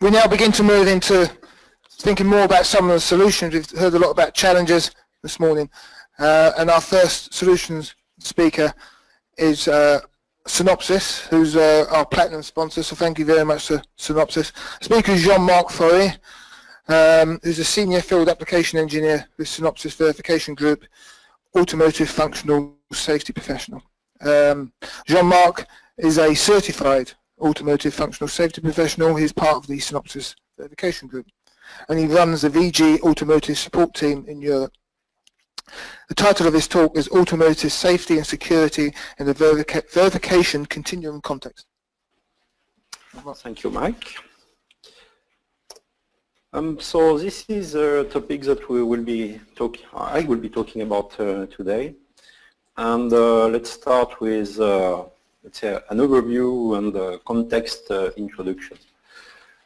we now begin to move into thinking more about some of the solutions. We've heard a lot about challenges this morning, and our first solutions speaker is Synopsys, who's our platinum sponsor, so thank you very much to Synopsys. The speaker is Jean-Marc Forey, who's a senior field application engineer with Synopsys Verification Group, Automotive Functional Safety Professional. Jean-Marc is a certified Automotive Functional Safety Professional. He's part of the Synopsys Verification Group, and he runs the VG Automotive Support Team in Europe. The title of his talk is Automotive Safety and Security in the Verification Continuum Context. Thank you, Mike. So this is a topic that I will be talking about today. And let's start with, let's say, an overview and a context introduction.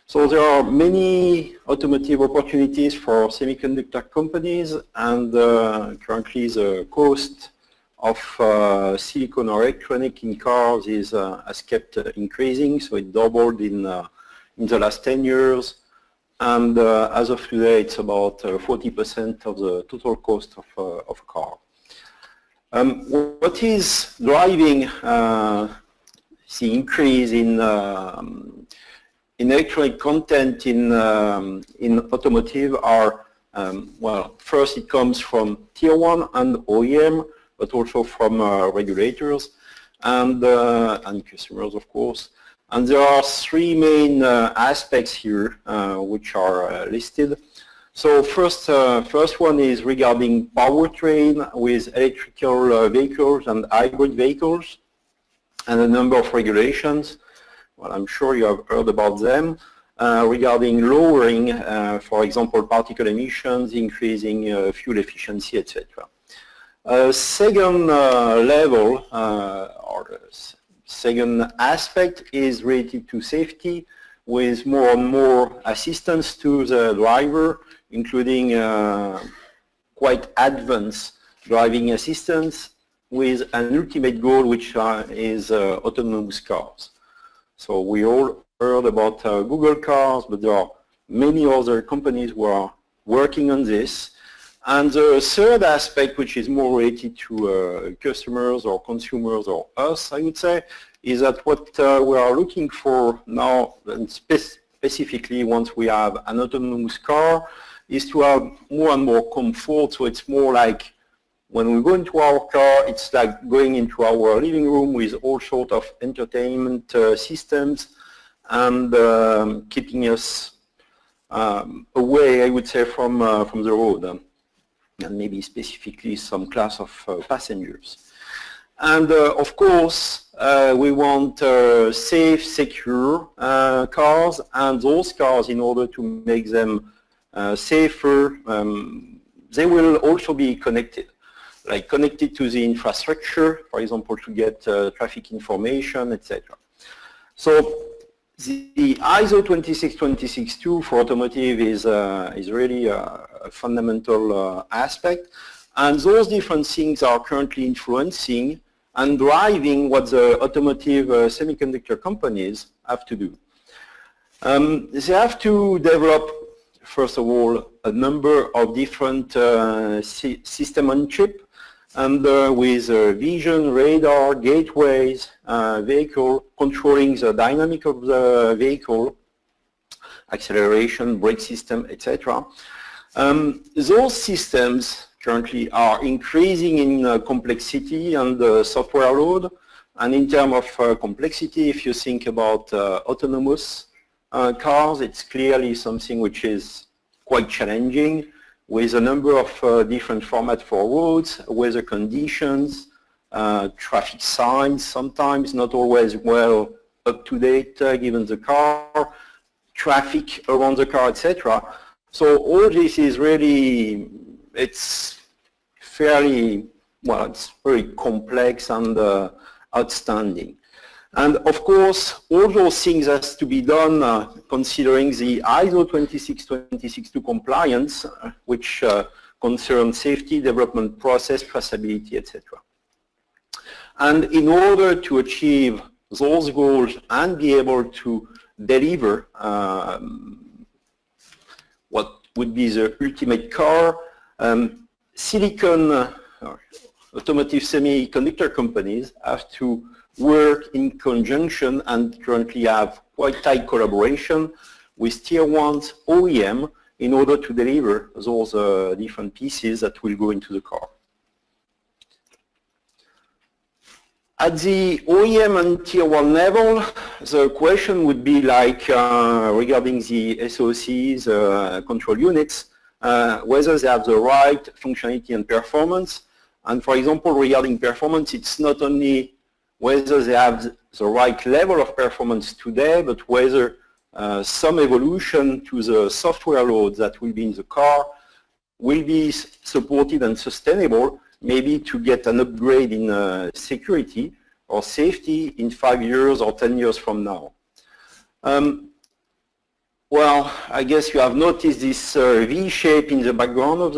So there are many automotive opportunities for semiconductor companies, and currently the cost of silicon or electronic in cars has kept increasing. So it doubled in the last 10 years, and as of today, it's about 40% of the total cost of a car. What is driving the increase in electronic content in automotive are, well, first it comes from Tier 1 and OEM, but also from regulators and customers, of course. And there are three main aspects here which are listed. So first one is regarding powertrain with electrical vehicles and hybrid vehicles, and a number of regulations. Well, I'm sure you have heard about them, regarding lowering, for example, particle emissions, increasing fuel efficiency, etc. Second level, or second aspect is related to safety, with more and more assistance to the driver, including quite advanced driving assistance, with an ultimate goal which is autonomous cars. So we all heard about Google cars, but there are many other companies who are working on this. And the third aspect, which is more related to customers or consumers or us, I would say, is that what we are looking for now, and specifically once we have an autonomous car, is to have more and more comfort. So it's more like when we go into our car, it's like going into our living room with all sorts of entertainment systems and keeping us away, I would say, from the road, and maybe specifically some class of passengers. And of course, we want safe, secure cars, and those cars, in order to make them safer, they will also be connected. Like connected to the infrastructure, for example, to get traffic information, etc. So the ISO 26262 for automotive is really a fundamental aspect, and those different things are currently influencing and driving what the automotive semiconductor companies have to do. They have to develop, first of all, a number of different system on chip, and with vision, radar, gateways, vehicle, controlling the dynamic of the vehicle, acceleration, brake system, etc. Those systems currently are increasing in complexity and software load. And in terms of complexity, if you think about autonomous cars, it's clearly something which is quite challenging, with a number of different formats for roads, weather conditions, traffic signs, sometimes not always well up to date given the car, traffic around the car, etc. So all this is really, it's fairly, well, it's very complex and outstanding. And of course, all those things has to be done considering the ISO 26262 compliance, which concerns safety, development process, traceability, etc. And in order to achieve those goals and be able to deliver what would be the ultimate car. Silicon automotive semiconductor companies have to work in conjunction and currently have quite tight collaboration with tier 1's OEM in order to deliver those different pieces that will go into the car. At the OEM and tier 1 level, the question would be like regarding the SoCs, control units, whether they have the right functionality and performance. And for example, regarding performance, it's not only whether they have the right level of performance today, but whether some evolution to the software load that will be in the car will be supported and sustainable, maybe to get an upgrade in security or safety in 5 years or 10 years from now. Well, I guess you have noticed this V shape in the background of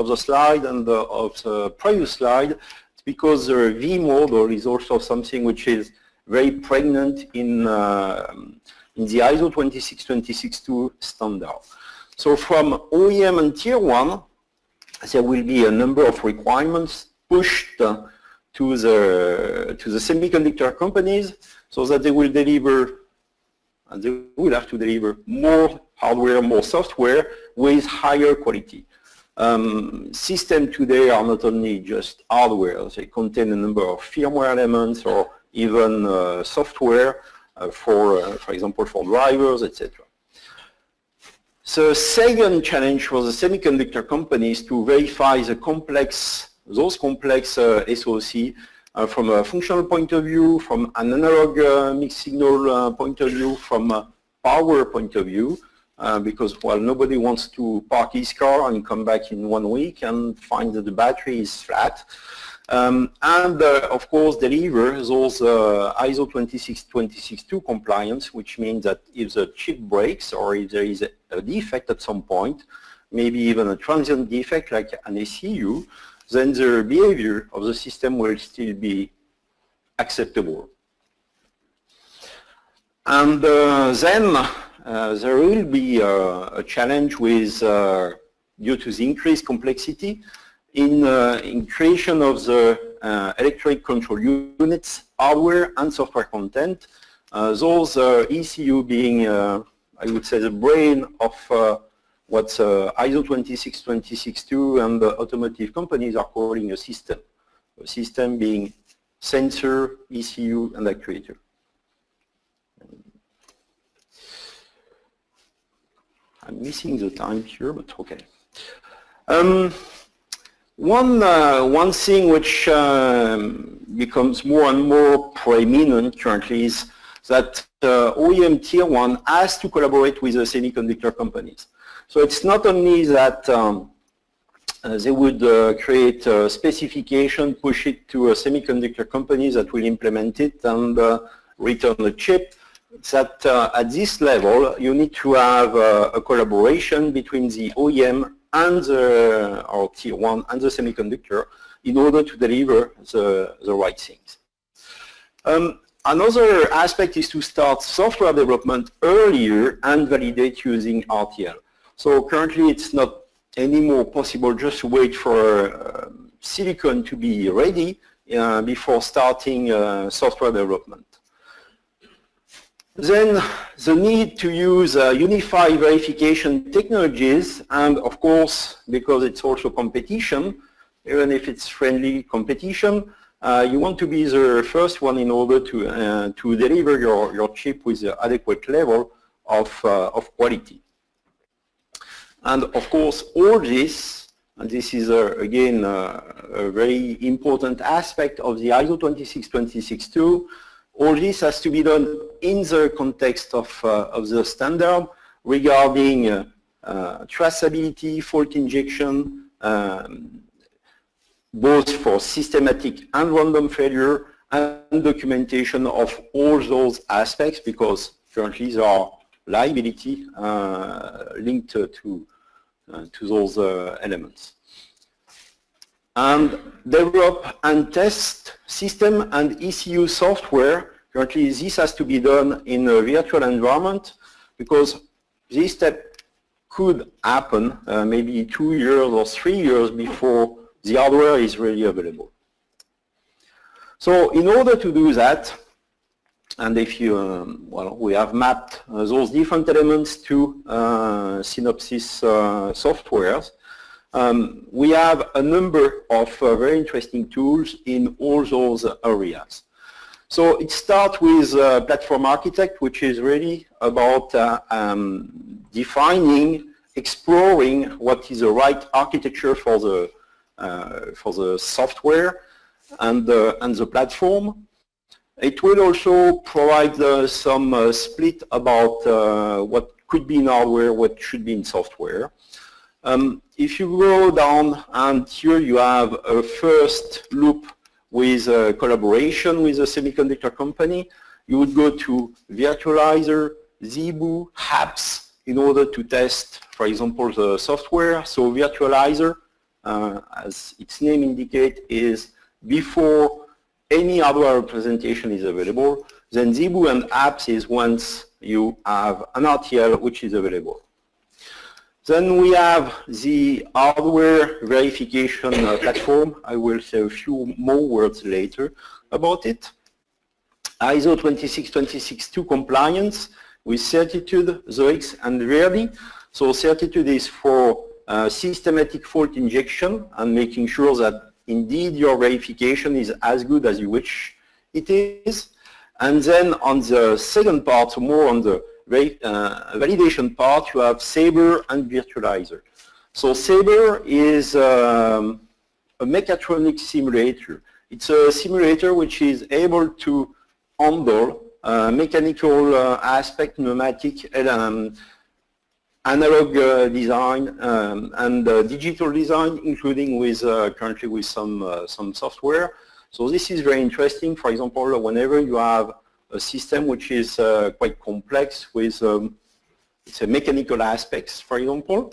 the slide and of the previous slide. It's because the V model is also something which is very pregnant in the ISO 26262 standard. So from OEM and tier 1, there will be a number of requirements pushed to the semiconductor companies so that they will deliver, and they will have to deliver more hardware, more software with higher quality. Systems today are not only just hardware, they contain a number of firmware elements or even software for example, for drivers, etc. The second challenge for the semiconductor companies to verify those complex SoC from a functional point of view, from an analog mixed signal point of view, from a power point of view, because, well, nobody wants to park his car and come back in 1 week and find that the battery is flat. Of course, deliver those ISO 26262 compliance, which means that if the chip breaks or if there is a defect at some point, maybe even a transient defect like an ECU, then the behavior of the system will still be acceptable. And then there will be a challenge with, due to the increased complexity, in creation of the electronic control units, hardware and software content. Those ECU being, I would say, the brain of what ISO 26262 and the automotive companies are calling a system. A system being sensor, ECU, and actuator. I'm missing the time here, but okay. One thing which becomes more and more preeminent currently is that OEM tier 1 has to collaborate with the semiconductor companies. So it's not only that they would create a specification, push it to a semiconductor company that will implement it and return the chip. It's that at this level you need to have a collaboration between the OEM and or tier 1 and the semiconductor in order to deliver the right things. Another aspect is to start software development earlier and validate using RTL. So currently it's not anymore possible just to wait for silicon to be ready before starting software development. Then the need to use unified verification technologies, and of course, because it's also competition, even if it's friendly competition, you want to be the first one in order to deliver your chip with the adequate level of quality. And of course, all this, and this is again a very important aspect of the ISO 26262, all this has to be done in the context of the standard regarding traceability, fault injection, both for systematic and random failure, and documentation of all those aspects, because currently there are liability linked to those elements. And develop and test system and ECU software Currently, this has to be done in a virtual environment because this step could happen maybe 2 years or 3 years before the hardware is really available. So in order to do that, and if you, well, we have mapped those different elements to Synopsys softwares, we have a number of very interesting tools in all those areas. So it starts with Platform Architect, which is really about defining, exploring what is the right architecture for the software and the platform. It will also provide some split about what could be in hardware, what should be in software. If you go down, and here you have a first loop with collaboration with a semiconductor company, you would go to virtualizer, ZBoo, HAPS in order to test, for example, the software. So virtualizer, as its name indicates, is before any hardware representation is available. Then ZBoo and HAPS is once you have an RTL which is available. Then we have the hardware verification platform. I will say a few more words later about it. ISO 26262 compliance with Certitude, Zoix, and Verity. So Certitude is for systematic fault injection and making sure that indeed your verification is as good as you wish it is. And then on the second part, so more on the validation part, you have Sabre and Virtualizer. So Sabre is a mechatronic simulator. It's a simulator which is able to handle mechanical aspect, pneumatic, analog design, and digital design, including with currently with some software. So this is very interesting. For example, whenever you have a system which is quite complex with say mechanical aspects, for example,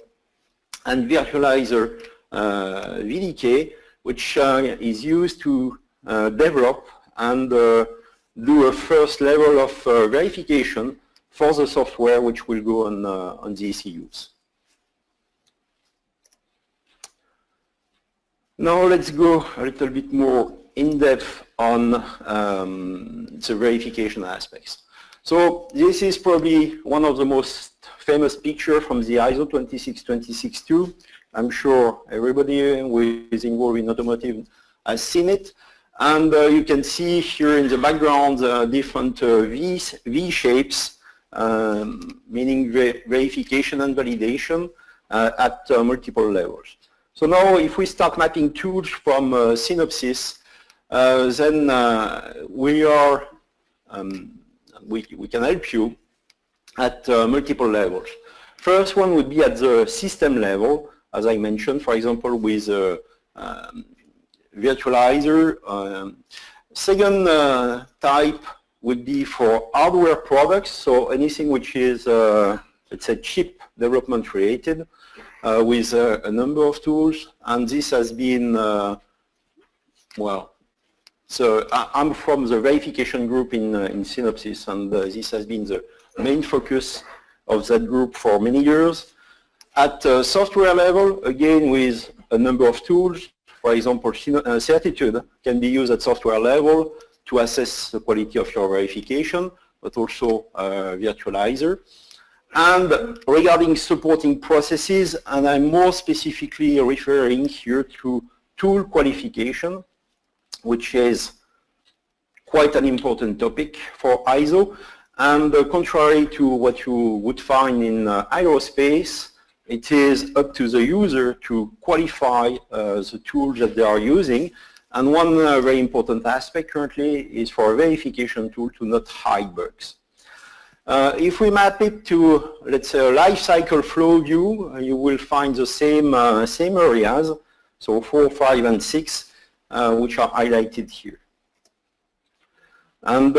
and Virtualizer VDK, which is used to develop and do a first level of verification for the software which will go on the ECUs. Now let's go a little bit more in depth on the verification aspects. So this is probably one of the most famous pictures from the ISO 26262. I'm sure everybody who is involved in automotive has seen it. And you can see here in the background different V shapes, meaning verification and validation at multiple levels. So now if we start mapping tools from Synopsys, then we can help you at multiple levels. First one would be at the system level, as I mentioned, for example, with Virtualizer. Second type would be for hardware products, so anything which is, let's say, chip development related, with a number of tools. And this has been, well, so I'm from the verification group in Synopsys, and this has been the main focus of that group for many years. At software level, again, with a number of tools. For example, Certitude can be used at software level to assess the quality of your verification, but also Virtualizer. And regarding supporting processes, and I'm more specifically referring here to tool qualification, which is quite an important topic for ISO. And contrary to what you would find in aerospace, it is up to the user to qualify the tools that they are using. And one very important aspect currently is for a verification tool to not hide bugs. If we map it to, let's say, a life cycle flow view, you will find the same areas, so 4, 5, and 6, which are highlighted here. And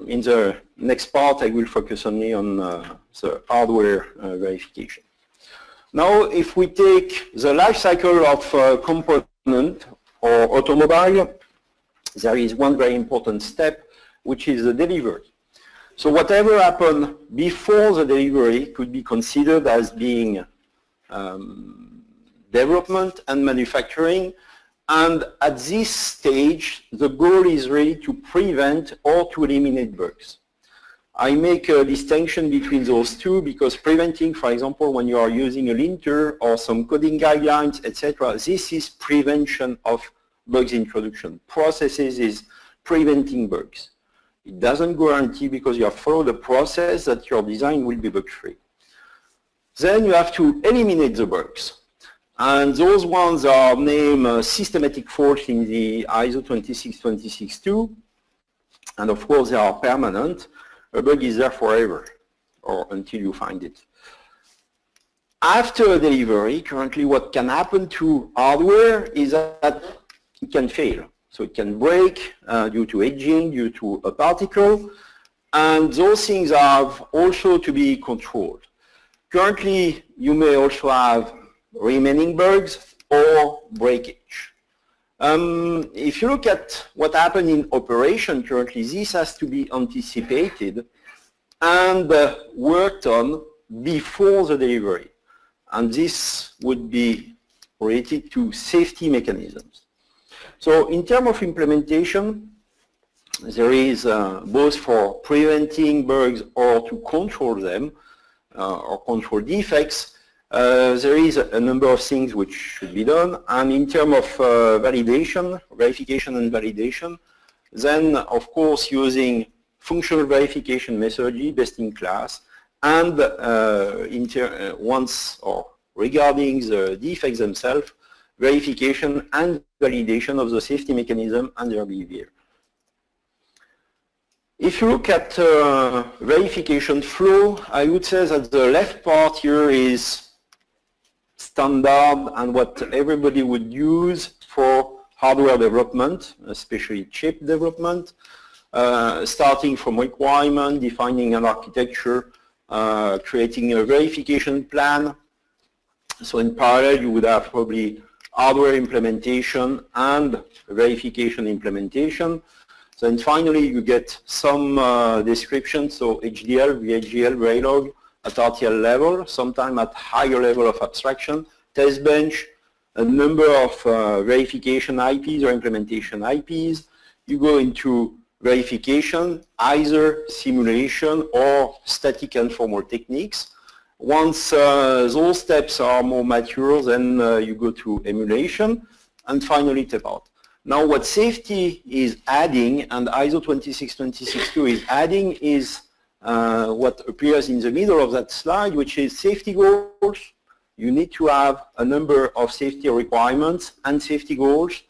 in the next part, I will focus only on the hardware verification. Now, if we take the life cycle of component or automobile, there is one very important step, which is the delivery. So whatever happened before the delivery could be considered as being development and manufacturing. And at this stage, the goal is really to prevent or to eliminate bugs. I make a distinction between those two because preventing, for example, when you are using a linter or some coding guidelines, etc., this is prevention of bugs introduction. Processes is preventing bugs. It doesn't guarantee because you have followed the process that your design will be bug-free. Then you have to eliminate the bugs. And those ones are named systematic faults in the ISO 26262. And of course, they are permanent. A bug is there forever, or until you find it. After delivery, currently what can happen to hardware is that it can fail. So it can break due to aging, due to a particle, and those things have also to be controlled. Currently, you may also have remaining bugs or breakage. If you look at what happened in operation currently, this has to be anticipated and worked on before the delivery. And this would be related to safety mechanisms. So in terms of implementation, there is both for preventing bugs or to control them or control defects, there is a number of things which should be done. And in terms of validation, verification and validation, then of course using functional verification methodology, best in class, and once or regarding the defects themselves, verification and validation of the safety mechanism and their behavior. If you look at verification flow, I would say that the left part here is standard and what everybody would use for hardware development, especially chip development, starting from requirement, defining an architecture, creating a verification plan. So in parallel, you would have probably hardware implementation and verification implementation. Then finally, you get some description, so HDL, VHDL, Verilog at RTL level, sometime at higher level of abstraction, test bench, a number of verification IPs or implementation IPs. You go into verification, either simulation or static and formal techniques. Once those steps are more mature, then you go to emulation and finally tape out. Now what safety is adding, and ISO 26262 is adding, is what appears in the middle of that slide, which is safety goals. You need to have a number of safety requirements and safety goals.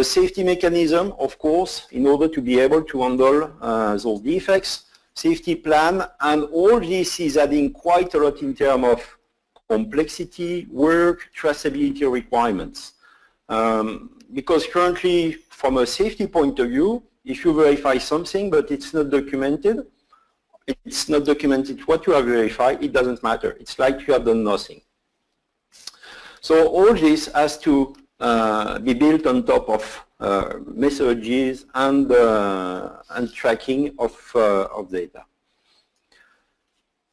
Safety mechanism, of course, in order to be able to handle those defects. Safety plan, and all this is adding quite a lot in terms of complexity, work, traceability requirements. Because currently, from a safety point of view, if you verify something but it's not documented what you have verified, it doesn't matter. It's like you have done nothing. So all this has to be built on top of methodologies and tracking of data.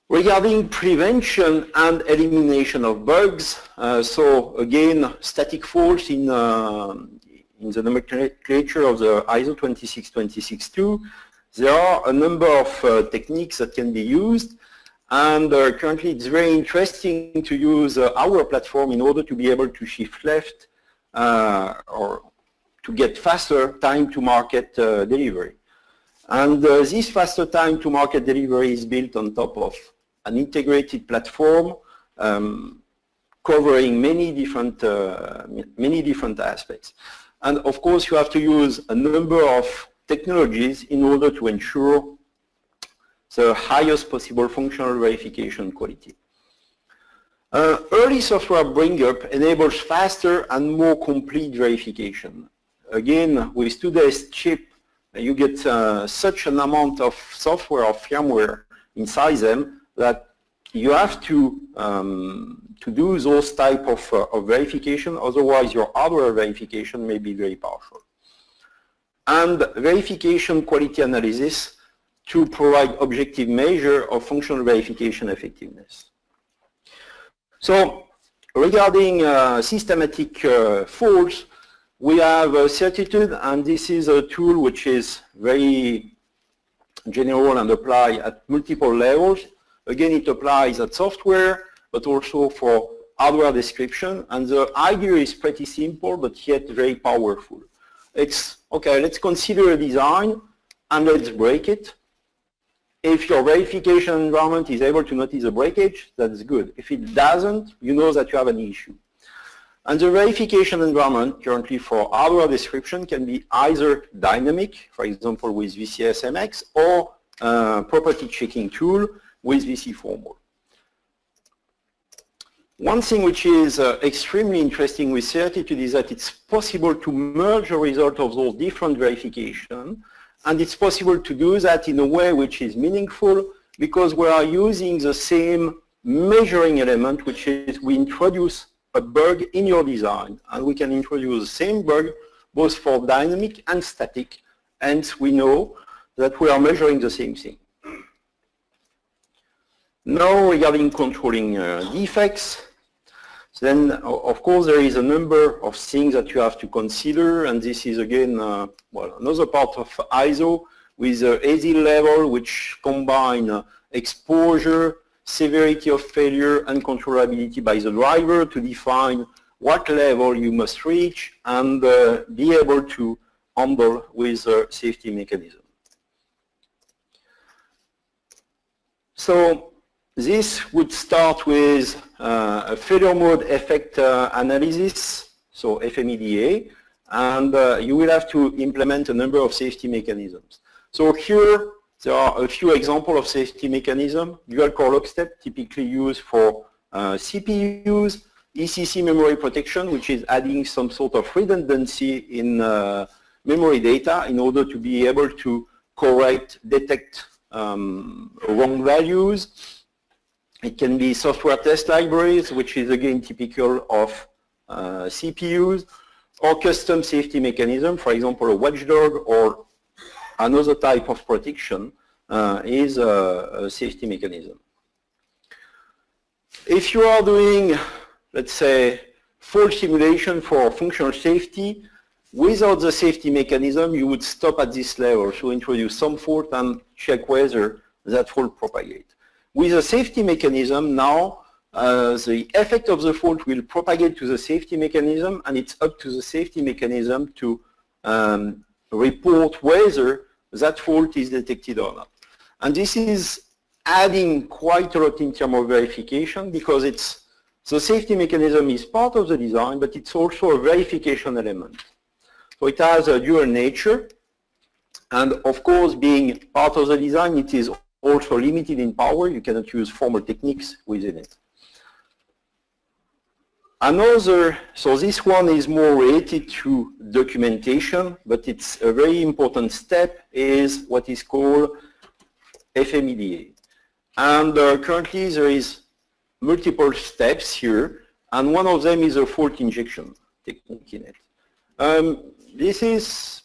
Regarding prevention and elimination of bugs, so again, static faults in the nomenclature of the ISO 26262, there are a number of techniques that can be used, and currently it's very interesting to use our platform in order to be able to shift left or to get faster time to market delivery. And this faster time to market delivery is built on top of an integrated platform covering many different aspects. And of course, you have to use a number of technologies in order to ensure the highest possible functional verification quality. Early software bring-up enables faster and more complete verification. Again, with today's chip, you get such an amount of software or firmware inside them that you have to do those type of verification, otherwise your hardware verification may be very powerful. and verification quality analysis to provide objective measure of functional verification effectiveness. So regarding systematic faults, we have Certitude, and this is a tool which is very general and apply at multiple levels. Again, it applies at software, but also for hardware description, and the idea is pretty simple, but yet very powerful. It's, okay, let's consider a design, and let's break it. If your verification environment is able to notice a breakage, that's good. If it doesn't, you know that you have an issue. And the verification environment currently for hardware description can be either dynamic, for example with VCSMX, or property checking tool with VC-Formal. One thing which is extremely interesting with Certitude is that it's possible to merge the result of those different verifications, and it's possible to do that in a way which is meaningful because we are using the same measuring element, which is we introduce a bug in your design, and we can introduce the same bug both for dynamic and static, and we know that we are measuring the same thing. Now regarding controlling defects, then of course there is a number of things that you have to consider, and this is again well, another part of ISO with AZ level, which combine exposure, severity of failure, and controllability by the driver to define what level you must reach and be able to handle with a safety mechanism. So this would start with a failure mode effect analysis, so FMEDA, and you will have to implement a number of safety mechanisms. So here there are a few examples of safety mechanism. Dual core lockstep, typically used for CPUs, ECC memory protection, which is adding some sort of redundancy in memory data in order to be able to detect wrong values. It can be software test libraries, which is again typical of CPUs, or custom safety mechanism, for example, a watchdog or another type of protection is a safety mechanism. If you are doing, let's say, fault simulation for functional safety, without the safety mechanism, you would stop at this level. So introduce some fault and check whether that fault propagates. With a safety mechanism, now the effect of the fault will propagate to the safety mechanism, and it's up to the safety mechanism to report whether that fault is detected or not. And this is adding quite a lot in terms of verification, because the safety mechanism is part of the design, but it's also a verification element. So it has a dual nature, and of course, being part of the design, it is also limited in power. You cannot use formal techniques within it. So this one is more related to documentation, but it's a very important step, is what is called FMEDA. And currently there is multiple steps here, and one of them is a fault injection technique in it. This is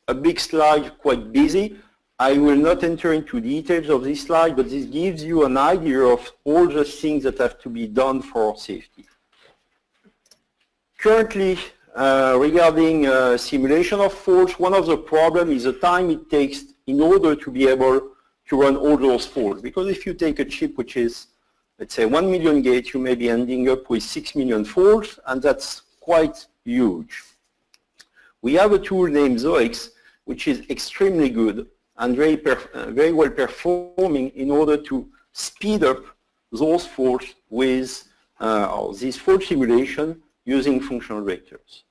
a big slide, quite busy. I will not enter into details of this slide, but this gives you an idea of all the things that have to be done for safety. Currently, regarding simulation of faults, one of the problems is the time it takes in order to be able to run all those faults. Because if you take a chip which is, let's say, 1 million gates, you may be ending up with 6 million faults, and that's quite huge. We have a tool named Zoix, which is extremely good and very well performing in order to speed up those faults with this fault simulation using functional vectors.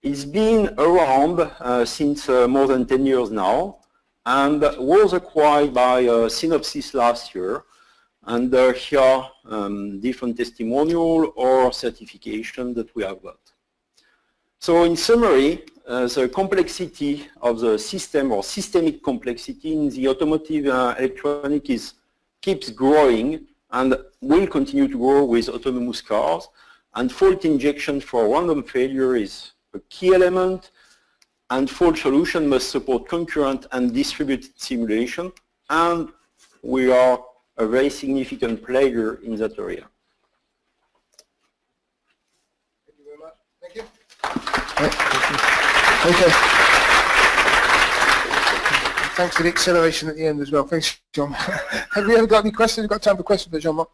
It's been around since more than 10 years now, and was acquired by Synopsys last year. And here are different testimonial or certification that we have got. So in summary, the complexity of the system, or systemic complexity in the automotive electronic keeps growing and will continue to grow with autonomous cars. And fault injection for random failure is a key element. And full solution must support concurrent and distributed simulation, and we are a very significant player in that area. Thank you very much. Thank you. Okay. Thanks for the acceleration at the end as well. Thanks, John. Have we ever got any questions? We've got time for questions, Jean-Marc.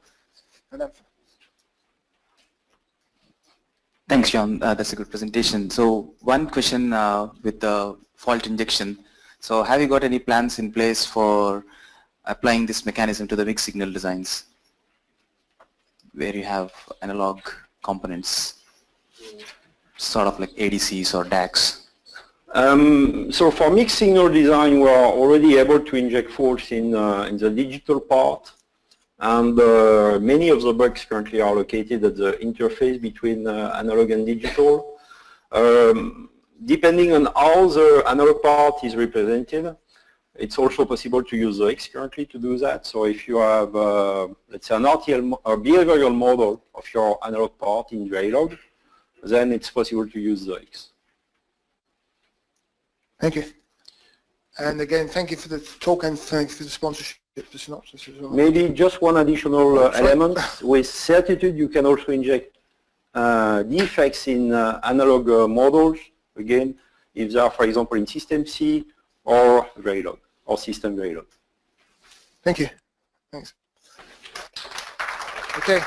Thanks, John. That's a good presentation. So one question with the fault injection. So have you got any plans in place for applying this mechanism to the mixed signal designs where you have analog components, sort of like ADCs or DACs? So for mixed signal design, we are already able to inject faults in the digital part, and many of the bugs currently are located at the interface between analog and digital. Depending on how the analog part is represented, it's also possible to use the X currently to do that. So if you have, let's say, an RTL or behavioral model of your analog part in Verilog, then it's possible to use the X. Thank you. And again, thank you for the talk and thanks for the sponsorship for Synopsys as well. Maybe just one additional element. With Certitude, you can also inject defects in analog models, again, if they are, for example, in System C or Verilog, or System Verilog. Thank you. Thanks. Okay.